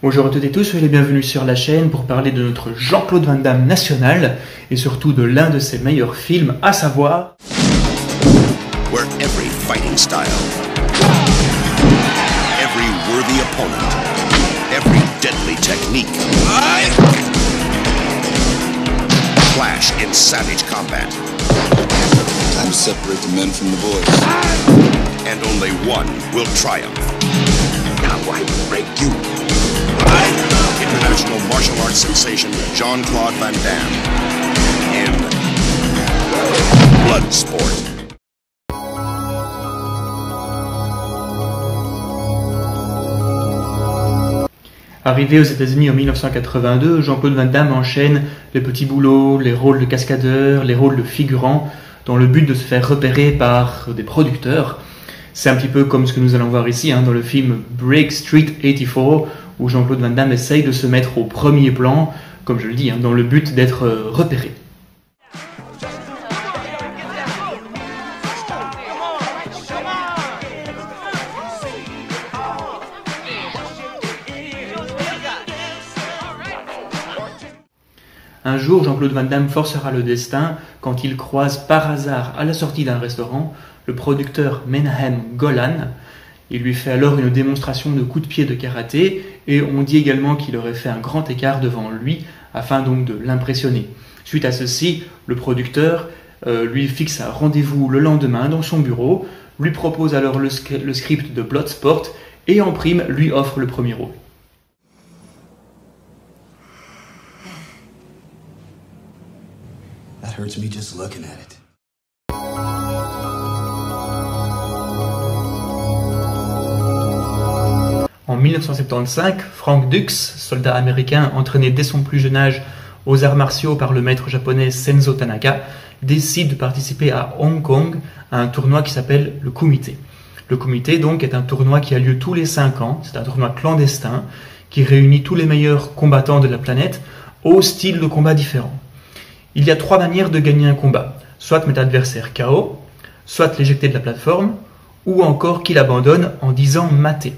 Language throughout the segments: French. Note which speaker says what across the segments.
Speaker 1: Bonjour à toutes et tous, soyez les bienvenus sur la chaîne pour parler de notre Jean-Claude Van Damme national et surtout de l'un de ses meilleurs films, à savoir
Speaker 2: Where every fighting style, every worthy opponent, every deadly technique clash in savage combat.
Speaker 3: Time to separate the men from the boys.
Speaker 2: And only one will triumph. Now I break you. International martial arts sensation Jean-Claude Van Damme in Bloodsport.
Speaker 1: Arrivé aux États-Unis en 1982, Jean-Claude Van Damme enchaîne les petits boulots, les rôles de cascadeur, les rôles de figurant, dans le but de se faire repérer par des producteurs. C'est un petit peu comme ce que nous allons voir ici, dans le film Break Street 84, où Jean-Claude Van Damme essaye de se mettre au premier plan, comme je le dis, dans le but d'être repéré. Un jour, Jean-Claude Van Damme forcera le destin quand il croise par hasard à la sortie d'un restaurant le producteur Menahem Golan. Il lui fait alors une démonstration de coups de pied de karaté et on dit également qu'il aurait fait un grand écart devant lui afin donc de l'impressionner. Suite à ceci, le producteur lui fixe un rendez-vous le lendemain dans son bureau, lui propose alors le script de Bloodsport et en prime lui offre le premier rôle.
Speaker 3: That hurts me just looking at it.
Speaker 1: En 1975, Frank Dux, soldat américain entraîné dès son plus jeune âge aux arts martiaux par le maître japonais Senzo Tanaka, décide de participer à Hong Kong à un tournoi qui s'appelle le Kumite. Le Kumite donc est un tournoi qui a lieu tous les 5 ans, c'est un tournoi clandestin qui réunit tous les meilleurs combattants de la planète au style de combat différents. Il y a 3 manières de gagner un combat, soit mettre l'adversaire KO, soit l'éjecter de la plateforme, ou encore qu'il abandonne en disant mater.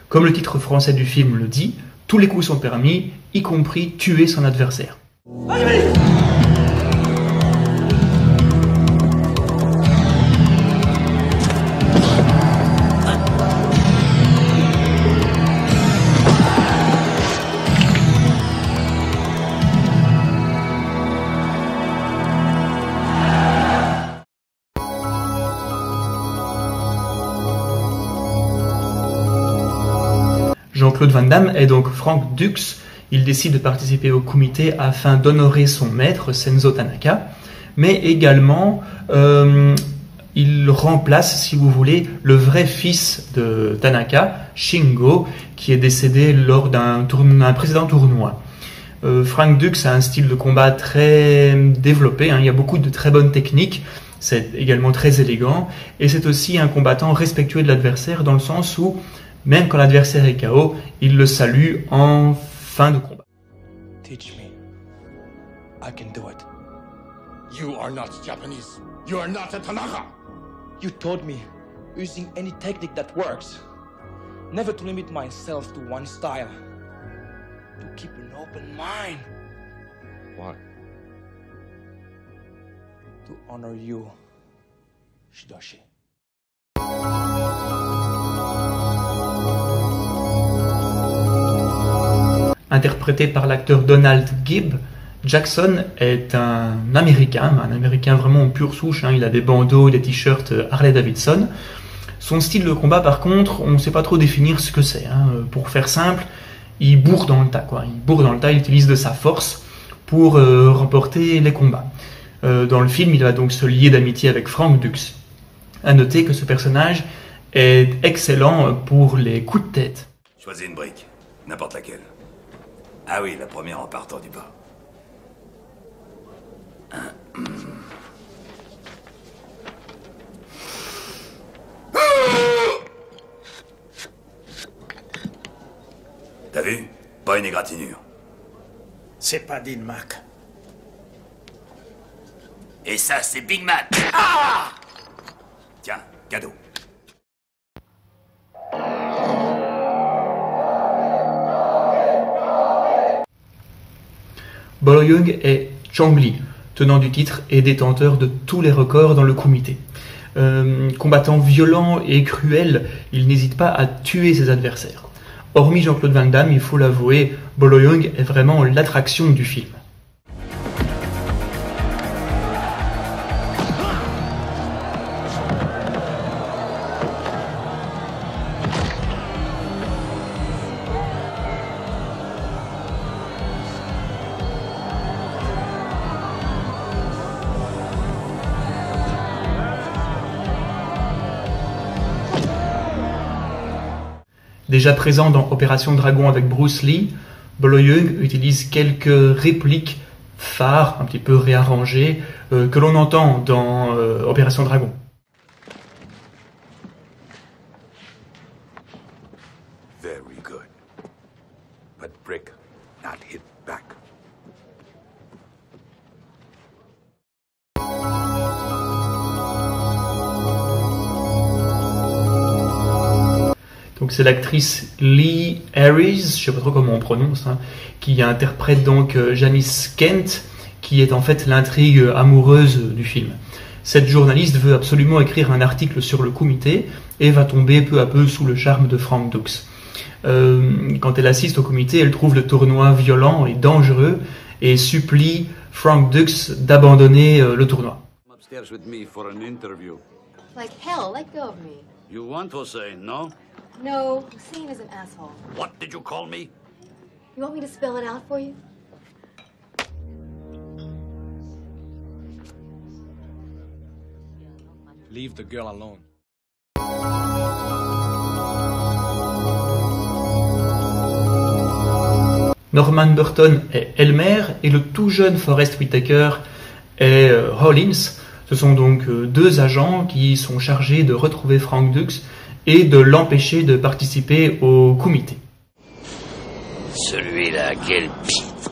Speaker 1: Comme le titre français du film le dit, tous les coups sont permis, y compris tuer son adversaire. Jean-Claude Van Damme est donc Frank Dux. Il décide de participer au Kumite afin d'honorer son maître, Senzo Tanaka, mais également il remplace, si vous voulez, le vrai fils de Tanaka, Shingo, qui est décédé lors d'un précédent tournoi. Frank Dux a un style de combat très développé, il y a beaucoup de très bonnes techniques, c'est également très élégant, et c'est aussi un combattant respectueux de l'adversaire dans le sens où même quand l'adversaire est KO, il le salue en fin de combat.
Speaker 4: Teach me. I can do it. You are not Japanese. You are not a Tanaka. You told me using any technique that works. Never to limit myself to one style. To keep an open mind.
Speaker 3: Why?
Speaker 4: To honor you, Shidoshi.
Speaker 1: Interprété par l'acteur Donald Gibb, Jackson est un Américain vraiment en pure souche, il a des bandeaux, des t-shirts Harley Davidson. Son style de combat par contre, on ne sait pas trop définir ce que c'est. Pour faire simple, il bourre dans le tas, il utilise de sa force pour remporter les combats. Dans le film, il va donc se lier d'amitié avec Frank Dux. À noter que ce personnage est excellent pour les coups de tête.
Speaker 5: Choisis une brique, n'importe laquelle. Ah oui, la première en partant du bas. T'as vu? Pas une égratignure.
Speaker 4: C'est pas Dean Mac.
Speaker 5: Et ça, c'est Big Mac. Ah! Tiens, cadeau.
Speaker 1: Bolo-young est Chong Li, tenant du titre et détenteur de tous les records dans le kumité. Combattant violent et cruel, il n'hésite pas à tuer ses adversaires. Hormis Jean-Claude Van Damme, il faut l'avouer, Bolo-young est vraiment l'attraction du film. Déjà présent dans Opération Dragon avec Bruce Lee, Bolo-young utilise quelques répliques phares, un petit peu réarrangées, que l'on entend dans Opération Dragon.
Speaker 5: Very good. But brick, not hit back.
Speaker 1: Donc c'est l'actrice Lee Harris, je sais pas trop comment on prononce, hein, qui interprète donc Janice Kent, qui est en fait l'intrigue amoureuse du film. Cette journaliste veut absolument écrire un article sur le kumité et va tomber peu à peu sous le charme de Frank Dux. Quand elle assiste au kumité, elle trouve le tournoi violent et dangereux et supplie Frank Dux d'abandonner le tournoi.
Speaker 6: Upstairs with me for an interview.
Speaker 7: Like hell, let go of me.
Speaker 6: You want Hussein, no?
Speaker 7: No, Hussein is an asshole.
Speaker 5: What did you call me?
Speaker 7: You want me to spell it out for you?
Speaker 4: Leave the girl alone.
Speaker 1: Norman Burton est Elmer et le tout jeune Forest Whitaker est Hollins. Ce sont donc deux agents qui sont chargés de retrouver Frank Dux et de l'empêcher de participer au kumité.
Speaker 6: Celui-là, quel pitre.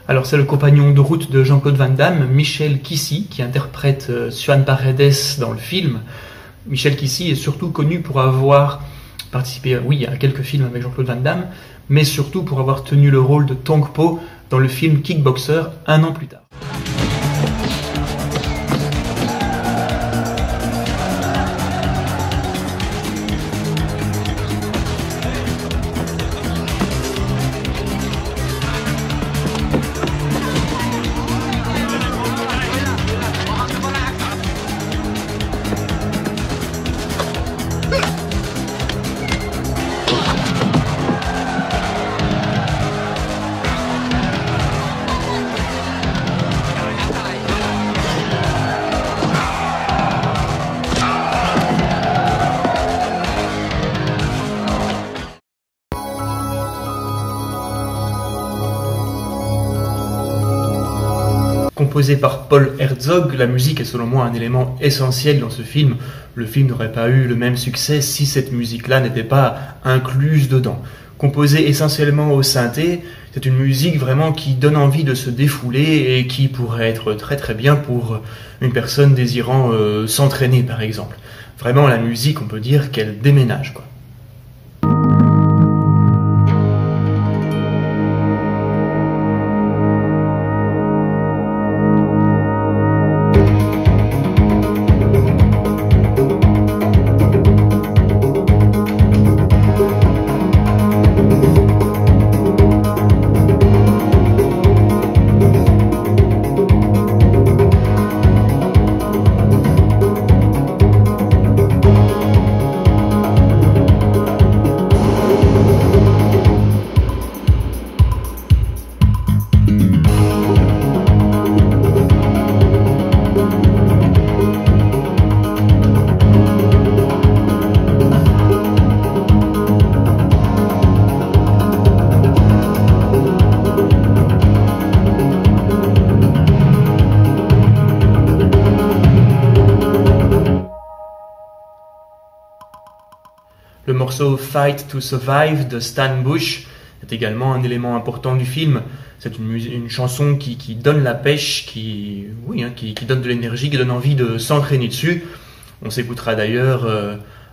Speaker 1: Alors c'est le compagnon de route de Jean-Claude Van Damme, Michel Kissy, qui interprète Swan Paredes dans le film. Michel Kissy est surtout connu pour avoir participé, oui, à quelques films avec Jean-Claude Van Damme, mais surtout pour avoir tenu le rôle de Tong Po dans le film Kickboxer un an plus tard. Composée par Paul Herzog, la musique est selon moi un élément essentiel dans ce film. Le film n'aurait pas eu le même succès si cette musique-là n'était pas incluse dedans. Composée essentiellement au synthé, c'est une musique vraiment qui donne envie de se défouler et qui pourrait être très très bien pour une personne désirant s'entraîner par exemple. Vraiment la musique, on peut dire qu'elle déménage quoi. Le morceau Fight to Survive de Stan Bush est également un élément important du film. C'est une chanson qui donne la pêche, qui donne de l'énergie, qui donne envie de s'entraîner dessus. On s'écoutera d'ailleurs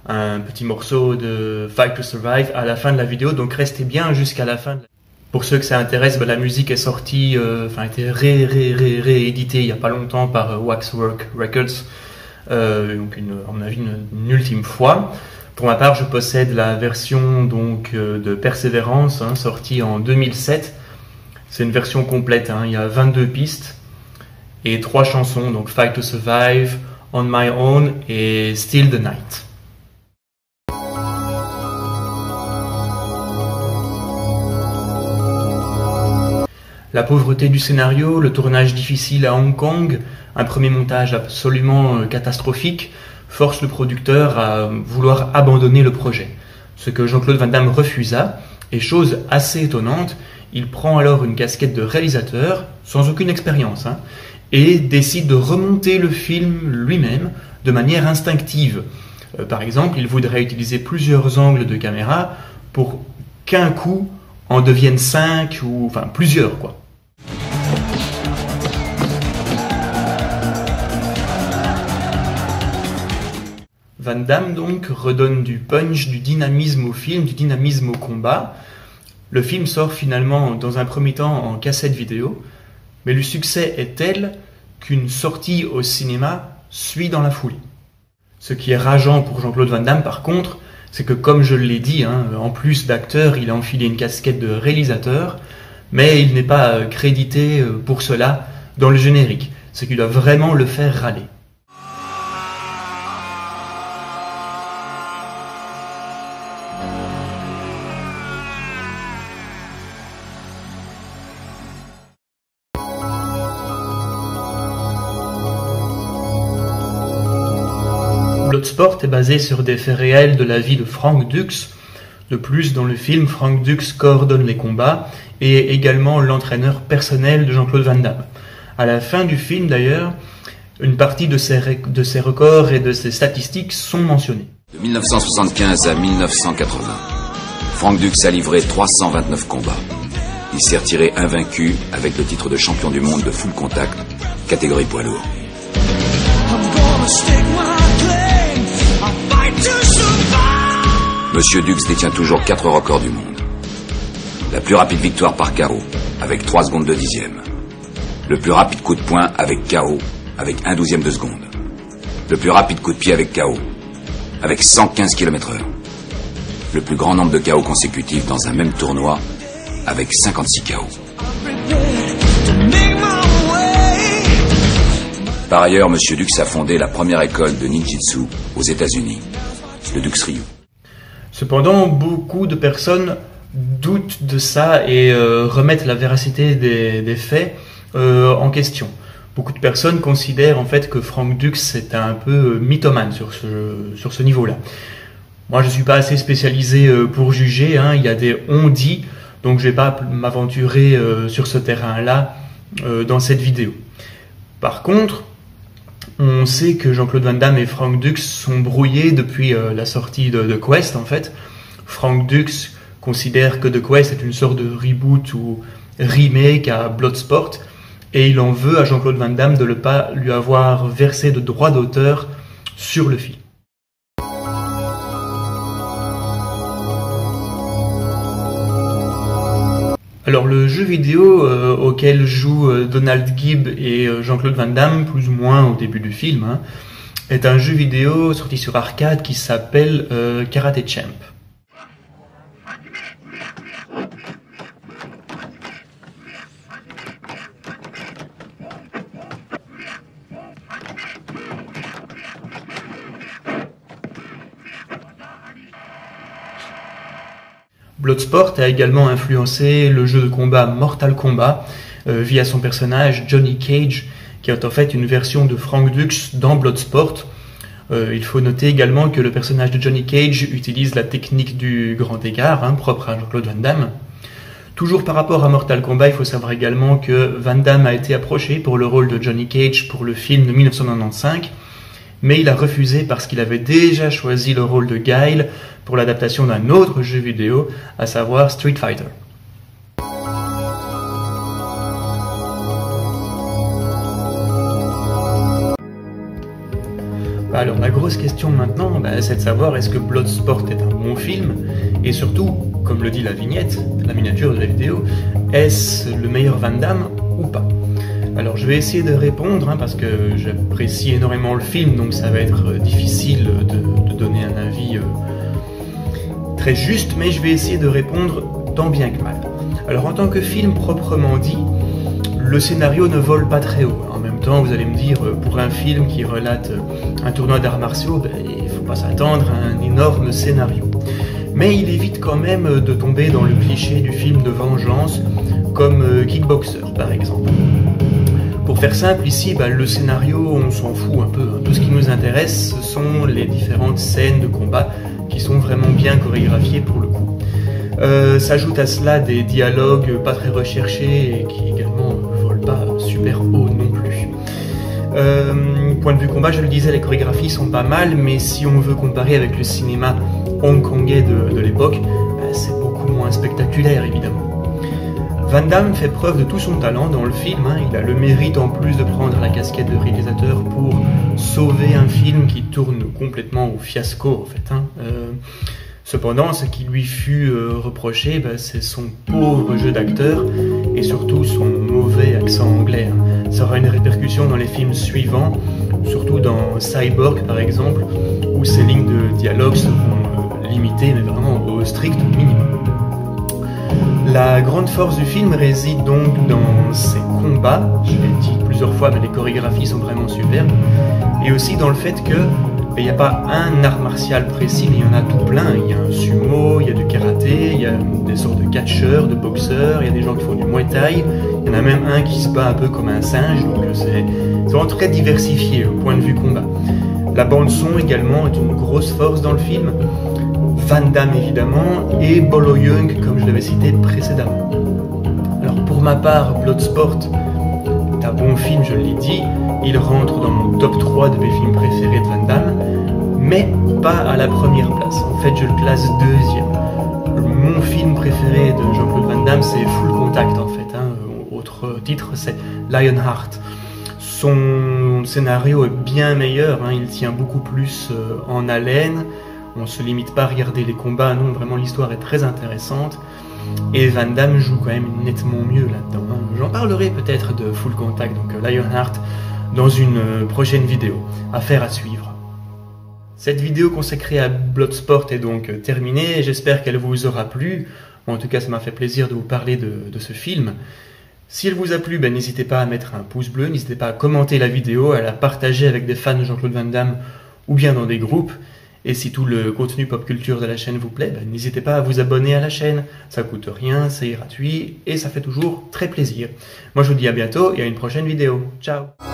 Speaker 1: un petit morceau de Fight to Survive à la fin de la vidéo, donc restez bien jusqu'à la fin. Pour ceux que ça intéresse, la musique est sortie, a été rééditée il y a pas longtemps par Waxwork Records, donc à mon avis une ultime fois. Pour ma part, je possède la version donc de Persévérance, sortie en 2007. C'est une version complète, il y a 22 pistes et 3 chansons, donc Fight to Survive, On My Own et Still the Night. La pauvreté du scénario, le tournage difficile à Hong Kong, un premier montage absolument catastrophique, force le producteur à vouloir abandonner le projet. Ce que Jean-Claude Van Damme refusa, et chose assez étonnante, il prend alors une casquette de réalisateur, sans aucune expérience, et décide de remonter le film lui-même de manière instinctive. Par exemple, il voudrait utiliser plusieurs angles de caméra pour qu'un coup en devienne 5 ou plusieurs quoi. Van Damme donc redonne du punch, du dynamisme au film, du dynamisme au combat. Le film sort finalement dans un premier temps en cassette vidéo, mais le succès est tel qu'une sortie au cinéma suit dans la foulée. Ce qui est rageant pour Jean-Claude Van Damme par contre, c'est que comme je l'ai dit, en plus d'acteur, il a enfilé une casquette de réalisateur, mais il n'est pas crédité pour cela dans le générique, ce qui doit vraiment le faire râler. Bloodsport est basé sur des faits réels de la vie de Frank Dux. De plus, dans le film, Frank Dux coordonne les combats et est également l'entraîneur personnel de Jean-Claude Van Damme. À la fin du film, d'ailleurs, une partie de ses records et de ses statistiques sont mentionnés.
Speaker 8: De 1975 à 1980, Frank Dux a livré 329 combats. Il s'est retiré invaincu avec le titre de champion du monde de full contact, catégorie poids lourd. Monsieur Dux détient toujours 4 records du monde. La plus rapide victoire par KO, avec 3 secondes de dixième. Le plus rapide coup de poing avec KO, avec 1/12 de seconde. Le plus rapide coup de pied avec KO, avec 115 km/h. Le plus grand nombre de KO consécutifs dans un même tournoi, avec 56 KO. Par ailleurs, Monsieur Dux a fondé la première école de ninjitsu aux États-Unis, le Dux Ryu.
Speaker 1: Cependant, beaucoup de personnes doutent de ça et remettent la véracité des faits en question. Beaucoup de personnes considèrent en fait que Frank Dux est un peu mythomane sur ce niveau-là. Moi, je suis pas assez spécialisé pour juger. Il y a des on-dit, donc je vais pas m'aventurer sur ce terrain-là dans cette vidéo. Par contre, on sait que Jean-Claude Van Damme et Frank Dux sont brouillés depuis la sortie de The Quest, en fait. Frank Dux considère que The Quest est une sorte de reboot ou remake à Bloodsport, et il en veut à Jean-Claude Van Damme de ne pas lui avoir versé de droits d'auteur sur le film. Alors le jeu vidéo auquel jouent Donald Gibb et Jean-Claude Van Damme, plus ou moins au début du film, est un jeu vidéo sorti sur arcade qui s'appelle Karate Champ. Bloodsport a également influencé le jeu de combat Mortal Kombat via son personnage Johnny Cage, qui est en fait une version de Frank Dux dans Bloodsport. Il faut noter également que le personnage de Johnny Cage utilise la technique du grand écart, propre à Jean-Claude Van Damme. Toujours par rapport à Mortal Kombat, il faut savoir également que Van Damme a été approché pour le rôle de Johnny Cage pour le film de 1995, mais il a refusé parce qu'il avait déjà choisi le rôle de Guile pour l'adaptation d'un autre jeu vidéo, à savoir Street Fighter. Alors la grosse grosse question maintenant, c'est de savoir est-ce que Bloodsport est un bon film, et surtout, comme le dit la vignette, la miniature de la vidéo, est-ce le meilleur Van Damme ou pas? Alors je vais essayer de répondre, parce que j'apprécie énormément le film, donc ça va être difficile de donner un avis très juste, mais je vais essayer de répondre tant bien que mal. Alors en tant que film proprement dit, le scénario ne vole pas très haut. En même temps, vous allez me dire, pour un film qui relate un tournoi d'arts martiaux, il ne faut pas s'attendre à un énorme scénario. Mais il évite quand même de tomber dans le cliché du film de vengeance, comme Kickboxer par exemple. Pour faire simple, ici, le scénario, on s'en fout un peu. Tout ce qui nous intéresse, ce sont les différentes scènes de combat qui sont vraiment bien chorégraphiées pour le coup. S'ajoutent à cela des dialogues pas très recherchés et qui également volent pas super haut non plus. Point de vue combat, je le disais, les chorégraphies sont pas mal, mais si on veut comparer avec le cinéma hongkongais de l'époque, c'est beaucoup moins spectaculaire évidemment. Van Damme fait preuve de tout son talent dans le film, il a le mérite en plus de prendre la casquette de réalisateur pour sauver un film qui tourne complètement au fiasco en fait. Cependant, ce qui lui fut reproché, c'est son pauvre jeu d'acteur et surtout son mauvais accent anglais. Ça aura une répercussion dans les films suivants, surtout dans Cyborg par exemple, où ses lignes de dialogue seront limitées, mais vraiment au strict minimum. La grande force du film réside donc dans ses combats, je l'ai dit plusieurs fois, mais les chorégraphies sont vraiment superbes, et aussi dans le fait que il n'y a pas un art martial précis, mais il y en a tout plein. Il y a un sumo, il y a du karaté, il y a des sortes de catcheurs, de boxeurs, il y a des gens qui font du muay thai, il y en a même un qui se bat un peu comme un singe, donc c'est vraiment très diversifié au point de vue combat. La bande son également est une grosse force dans le film, Van Damme évidemment, et Bolo Yeung comme je l'avais cité précédemment. Alors pour ma part, Bloodsport est un bon film, je l'ai dit, il rentre dans mon top 3 de mes films préférés de Van Damme, mais pas à la première place. En fait, je le classe deuxième. Mon film préféré de Jean-Claude Van Damme, c'est Full Contact, en fait. Autre titre, c'est Lionheart. Son scénario est bien meilleur, il tient beaucoup plus en haleine. On ne se limite pas à regarder les combats, non, vraiment l'histoire est très intéressante. Et Van Damme joue quand même nettement mieux là-dedans. J'en parlerai peut-être de Full Contact, donc Lionheart, dans une prochaine vidéo. Affaire à suivre. Cette vidéo consacrée à Bloodsport est donc terminée. J'espère qu'elle vous aura plu. En tout cas, ça m'a fait plaisir de vous parler de ce film. Si elle vous a plu, n'hésitez pas à mettre un pouce bleu, n'hésitez pas à commenter la vidéo, à la partager avec des fans de Jean-Claude Van Damme ou bien dans des groupes. Et si tout le contenu pop culture de la chaîne vous plaît, n'hésitez pas à vous abonner à la chaîne. Ça coûte rien, c'est gratuit et ça fait toujours très plaisir. Moi je vous dis à bientôt et à une prochaine vidéo. Ciao!